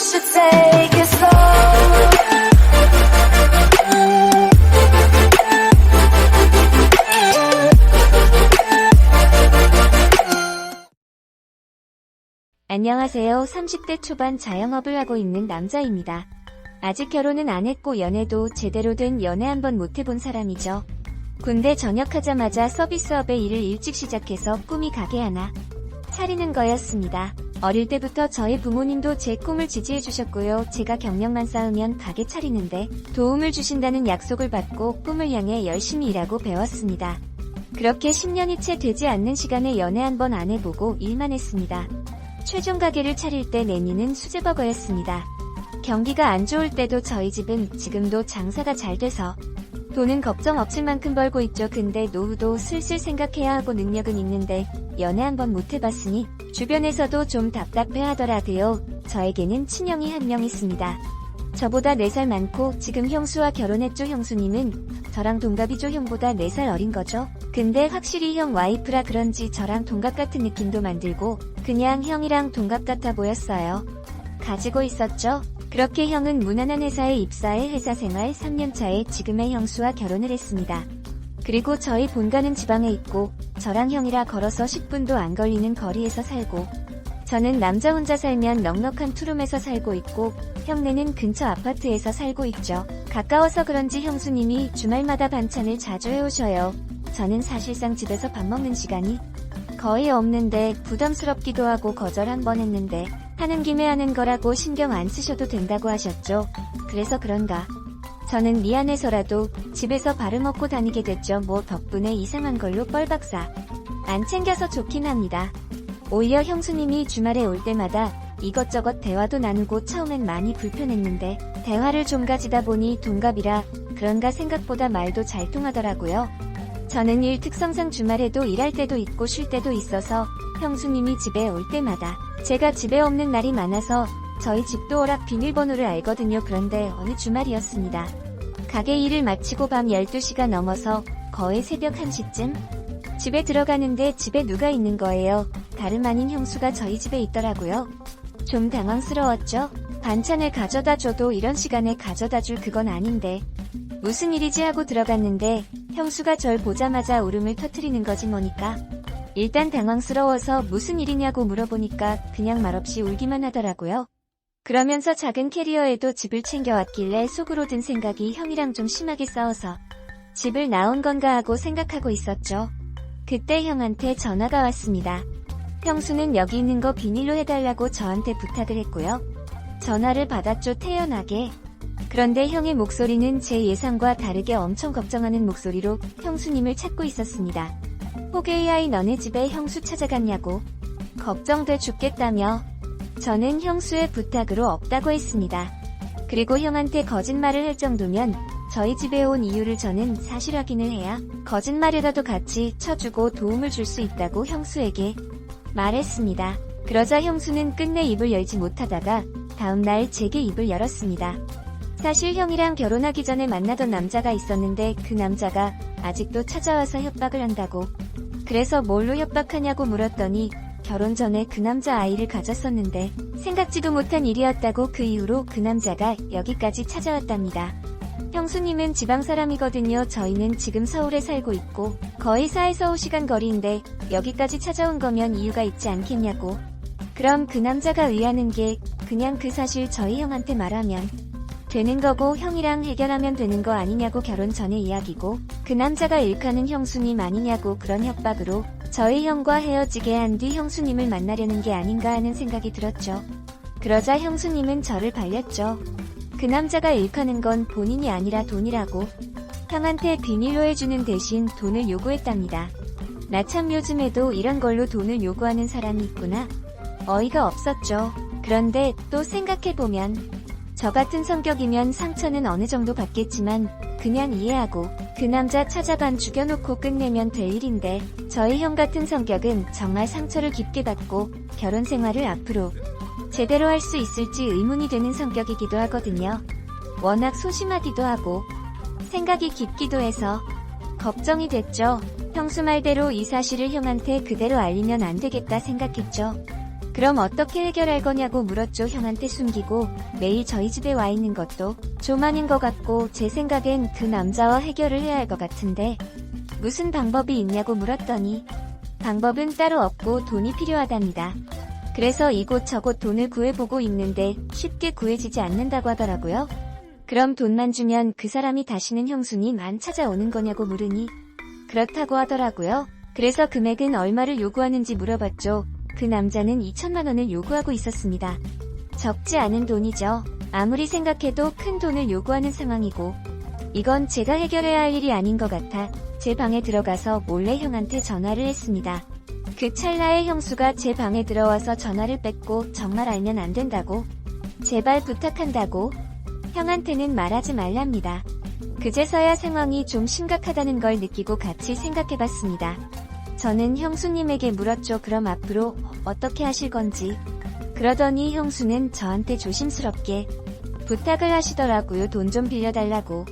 should take it slow. 안녕하세요. 30대 초반 자영업을 하고 있는 남자입니다. 아직 결혼은 안 했고 연애도 제대로 된 연애 한번 못 해본 사람이죠. 군대 전역하자마자 서비스업에 일을 일찍 시작해서 꿈이 가게 하나 차리는 거였습니다. 어릴 때부터 저희 부모님도 제 꿈을 지지해 주셨고요. 제가 경력만 쌓으면 가게 차리는데 도움을 주신다는 약속을 받고 꿈을 향해 열심히 일하고 배웠습니다. 그렇게 10년이 채 되지 않는 시간에 연애 한번 안 해보고 일만 했습니다. 최종 가게를 차릴 때 메뉴는 수제버거였습니다. 경기가 안 좋을 때도 저희 집은 지금도 장사가 잘 돼서 돈은 걱정 없을 만큼 벌고 있죠. 근데 노후도 슬슬 생각해야 하고 능력은 있는데 연애 한번 못 해봤으니 주변에서도 좀 답답해 하더라고요. 저에게는 친형이 한 명 있습니다. 저보다 4살 많고 지금 형수와 결혼했죠. 형수님은 저랑 동갑이죠. 형보다 4살 어린 거죠. 근데 확실히 형 와이프라 그런지 저랑 동갑 같은 느낌도 만들고 그냥 형이랑 동갑 같아 보였어요. 가지고 있었죠. 그렇게 형은 무난한 회사에 입사해 회사 생활 3년차에 지금의 형수와 결혼을 했습니다. 그리고 저희 본가는 지방에 있고 저랑 형이라 걸어서 10분도 안 걸리는 거리에서 살고 저는 남자 혼자 살면 넉넉한 투룸에서 살고 있고 형네는 근처 아파트에서 살고 있죠. 가까워서 그런지 형수님이 주말마다 반찬을 자주 해오셔요. 저는 사실상 집에서 밥 먹는 시간이 거의 없는데 부담스럽기도 하고 거절 한 번 했는데 하는 김에 하는 거라고 신경 안 쓰셔도 된다고 하셨죠. 그래서 그런가 저는 미안해서라도 집에서 밥을 먹고 다니게 됐죠. 뭐 덕분에 이상한 걸로 뻘박사 안 챙겨서 좋긴 합니다. 오히려 형수님이 주말에 올 때마다 이것저것 대화도 나누고 처음엔 많이 불편했는데 대화를 좀 가지다 보니 동갑이라 그런가 생각보다 말도 잘 통하더라고요. 저는 일 특성상 주말에도 일할 때도 있고 쉴 때도 있어서 형수님이 집에 올 때마다 제가 집에 없는 날이 많아서 저희 집도 워낙 비밀번호를 알거든요. 그런데 어느 주말이었습니다. 가게 일을 마치고 밤 12시가 넘어서 거의 새벽 1시쯤 집에 들어가는데 집에 누가 있는 거예요. 다름 아닌 형수가 저희 집에 있더라고요. 좀 당황스러웠죠. 반찬을 가져다 줘도 이런 시간에 가져다 줄 그건 아닌데 무슨 일이지 하고 들어갔는데 형수가 절 보자마자 울음을 터뜨리는 거지 뭐니까. 일단 당황스러워서 무슨 일이냐고 물어보니까 그냥 말없이 울기만 하더라고요. 그러면서 작은 캐리어에도 집을 챙겨왔길래 속으로 든 생각이 형이랑 좀 심하게 싸워서 집을 나온 건가 하고 생각하고 있었죠. 그때 형한테 전화가 왔습니다. 형수는 여기 있는 거 비밀로 해달라고 저한테 부탁을 했고요. 전화를 받았죠. 태연하게. 그런데 형의 목소리는 제 예상과 다르게 엄청 걱정하는 목소리로 형수님을 찾고 있었습니다. 호게이아이 너네 집에 형수 찾아갔냐고. 걱정돼 죽겠다며. 저는 형수의 부탁으로 없다고 했습니다. 그리고 형한테 거짓말을 할 정도면 저희 집에 온 이유를 저는 사실 확인을 해야 거짓말이라도 같이 쳐주고 도움을 줄 수 있다고 형수에게 말했습니다. 그러자 형수는 끝내 입을 열지 못하다가 다음날 제게 입을 열었습니다. 사실 형이랑 결혼하기 전에 만나던 남자가 있었는데 그 남자가 아직도 찾아와서 협박을 한다고. 그래서 뭘로 협박하냐고 물었더니 결혼 전에 그 남자 아이를 가졌었는데 생각지도 못한 일이었다고. 그 이후로 그 남자가 여기까지 찾아왔답니다. 형수님은 지방 사람이거든요. 저희는 지금 서울에 살고 있고 거의 4에서 5시간 거리인데 여기까지 찾아온 거면 이유가 있지 않겠냐고. 그럼 그 남자가 의하는 게 그냥 그 사실 저희 형한테 말하면 되는 거고 형이랑 해결하면 되는 거 아니냐고. 결혼 전의 이야기고 그 남자가 일가는 형수님 아니냐고. 그런 협박으로 저희 형과 헤어지게 한 뒤 형수님을 만나려는 게 아닌가 하는 생각이 들었죠. 그러자 형수님은 저를 발렸죠. 그 남자가 일가는 건 본인이 아니라 돈이라고. 형한테 비밀로 해주는 대신 돈을 요구했답니다. 나 참 요즘에도 이런 걸로 돈을 요구하는 사람이 있구나. 어이가 없었죠. 그런데 또 생각해보면 저 같은 성격이면 상처는 어느 정도 받겠지만 그냥 이해하고 그 남자 찾아반 죽여놓고 끝내면 될 일인데 저희 형 같은 성격은 정말 상처를 깊게 받고 결혼 생활을 앞으로 제대로 할 수 있을지 의문이 되는 성격이기도 하거든요. 워낙 소심하기도 하고 생각이 깊기도 해서 걱정이 됐죠. 형수 말대로 이 사실을 형한테 그대로 알리면 안 되겠다 생각했죠. 그럼 어떻게 해결할 거냐고 물었죠. 형한테 숨기고 매일 저희 집에 와 있는 것도 좀 아닌 것 같고 제 생각엔 그 남자와 해결을 해야 할 것 같은데 무슨 방법이 있냐고 물었더니 방법은 따로 없고 돈이 필요하답니다. 그래서 이곳저곳 돈을 구해보고 있는데 쉽게 구해지지 않는다고 하더라고요. 그럼 돈만 주면 그 사람이 다시는 형수님 안 찾아오는 거냐고 물으니 그렇다고 하더라고요. 그래서 금액은 얼마를 요구하는지 물어봤죠. 그 남자는 2천만 원을 요구하고 있었습니다. 적지 않은 돈이죠. 아무리 생각해도 큰 돈을 요구하는 상황이고 이건 제가 해결해야 할 일이 아닌 것 같아 제 방에 들어가서 몰래 형한테 전화를 했습니다. 그 찰나에 형수가 제 방에 들어와서 전화를 뺐고 정말 알면 안 된다고 제발 부탁한다고 형한테는 말하지 말랍니다. 그제서야 상황이 좀 심각하다는 걸 느끼고 같이 생각해봤습니다. 저는 형수님에게 물었죠. 그럼 앞으로 어떻게 하실 건지. 그러더니 형수는 저한테 조심스럽게 부탁을 하시더라고요. 돈 좀 빌려달라고.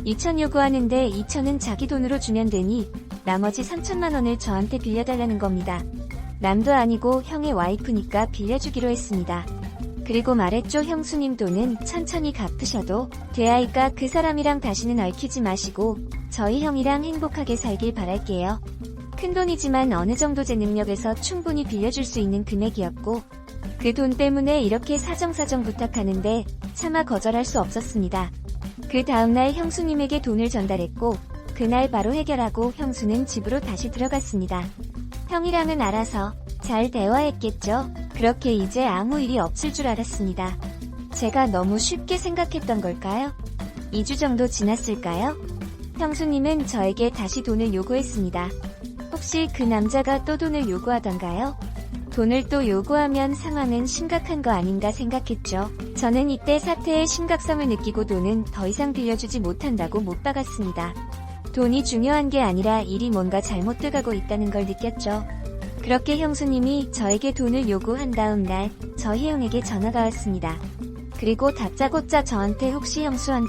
2천 요구하는데 2천은 자기 돈으로 주면 되니 나머지 3천만 원을 저한테 빌려달라는 겁니다. 남도 아니고 형의 와이프니까 빌려주기로 했습니다. 그리고 말했죠. 형수님 돈은 천천히 갚으셔도 돼하니까 그 사람이랑 다시는 얽히지 마시고 저희 형이랑 행복하게 살길 바랄게요. 큰돈이지만 어느 정도 제 능력에서 충분히 빌려줄 수 있는 금액이었고 그 돈 때문에 이렇게 사정사정 부탁하는데 차마 거절할 수 없었습니다. 그 다음날 형수님에게 돈을 전달했고 그날 바로 해결하고 형수는 집으로 다시 들어갔습니다. 형이랑은 알아서 잘 대화했겠죠. 그렇게 이제 아무 일이 없을 줄 알았습니다. 제가 너무 쉽게 생각했던 걸까요? 2주 정도 지났을까요? 형수님은 저에게 다시 돈을 요구했습니다. 혹시 그 남자가 또 돈을 요구하던가요? 돈을 또 요구하면 상황은 심각한 거 아닌가 생각했죠. 저는 이때 사태의 심각성을 느끼고 돈은 더 이상 빌려주지 못한다고 못 박았습니다. 돈이 중요한 게 아니라 일이 뭔가 잘못 돼가고 있다는 걸 느꼈죠. 그렇게 형수님이 저에게 돈을 요구한 다음 날 저희 형에게 전화가 왔습니다. 그리고 다짜고짜 저한테 혹시 형수한테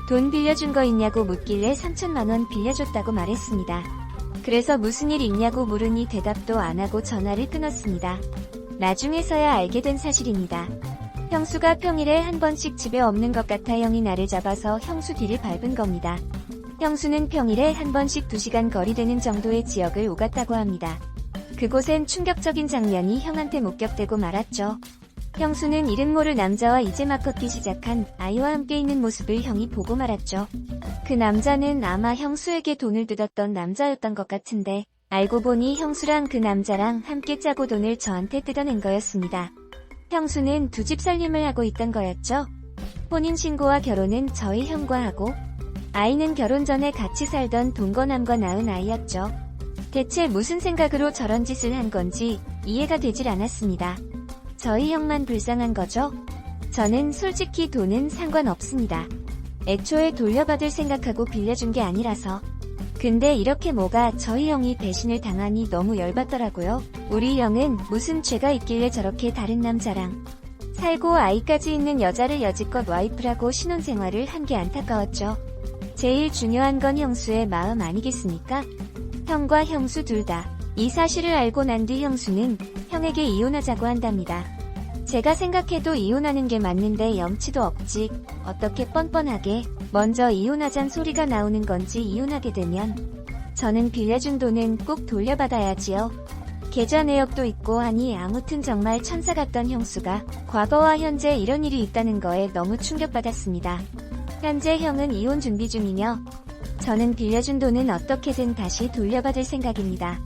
돈 빌려준 거 있냐고 묻길래 3천만 원 빌려줬다고 말했습니다. 그래서 무슨 일 있냐고 물으니 대답도 안 하고 전화를 끊었습니다. 나중에서야 알게 된 사실입니다. 형수가 평일에 한 번씩 집에 없는 것 같아 형이 나를 잡아서 형수 뒤를 밟은 겁니다. 형수는 평일에 한 번씩 2시간 거리 되는 정도의 지역을 오갔다고 합니다. 그곳엔 충격적인 장면이 형한테 목격되고 말았죠. 형수는 이름 모를 남자와 이제 막 걷기 시작한 아이와 함께 있는 모습을 형이 보고 말았죠. 그 남자는 아마 형수에게 돈을 뜯었던 남자였던 것 같은데 알고 보니 형수랑 그 남자랑 함께 짜고 돈을 저한테 뜯어낸 거였습니다. 형수는 2집 살림을 하고 있던 거였죠. 혼인신고와 결혼은 저희 형과 하고 아이는 결혼 전에 같이 살던 동거남과 낳은 아이였죠. 대체 무슨 생각으로 저런 짓을 한 건지 이해가 되질 않았습니다. 저희 형만 불쌍한 거죠? 저는 솔직히 돈은 상관없습니다. 애초에 돌려받을 생각하고 빌려준 게 아니라서. 근데 이렇게 뭐가 저희 형이 배신을 당하니 너무 열받더라고요. 우리 형은 무슨 죄가 있길래 저렇게 다른 남자랑 살고 아이까지 있는 여자를 여지껏 와이프라고 신혼생활을 한 게 안타까웠죠. 제일 중요한 건 형수의 마음 아니겠습니까? 형과 형수 둘 다 이 사실을 알고 난 뒤 형수는 형에게 이혼하자고 한답니다. 제가 생각해도 이혼하는 게 맞는데 염치도 없지 어떻게 뻔뻔하게 먼저 이혼하잔 소리가 나오는 건지. 이혼하게 되면 저는 빌려준 돈은 꼭 돌려받아야지요. 계좌 내역도 있고 하니 아무튼 정말 천사 같던 형수가 과거와 현재 이런 일이 있다는 거에 너무 충격받았습니다. 현재 형은 이혼 준비 중이며 저는 빌려준 돈은 어떻게든 다시 돌려받을 생각입니다.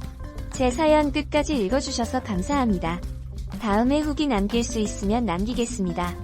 제 사연 끝까지 읽어주셔서 감사합니다. 다음에 후기 남길 수 있으면 남기겠습니다.